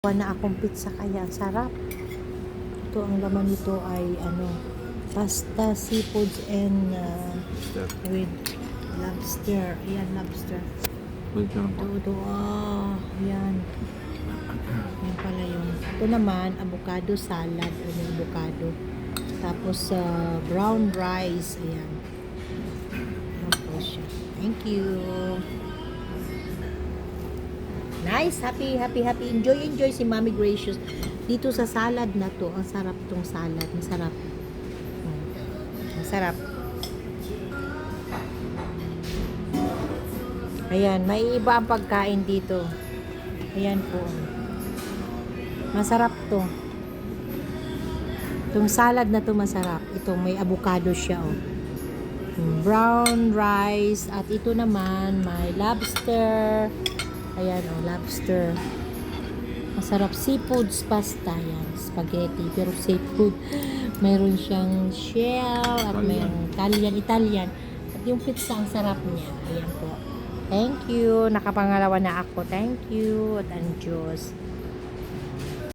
Na akong pizza kaya sarap. Ito ang laman nito ay pasta, seafoods and with lobster. Ayan, lobster. Ito, ayan. Ayan pala yun. Ito naman, avocado salad. Ano yung avocado? Tapos, brown rice. Ayan. Ayan po siya. Thank you. Nice, happy. Enjoy si Mommy Gracious. Dito sa salad na to, ang sarap tong salad. Masarap. Ang sarap. Ayan, may iba ang pagkain dito. Ayan po. Masarap to. Itong salad na to masarap. Ito may avocado siya, oh. Brown rice. At ito naman, may lobster. Ayan, oh, lobster. Masarap. Seafoods pasta. Yan, spaghetti. Pero seafood. Mayroon siyang shell. At mayroong Italian. At yung pizza, ang sarap niya. Ayan po. Thank you. Nakapangalawa na ako. Thank you. At ang Diyos.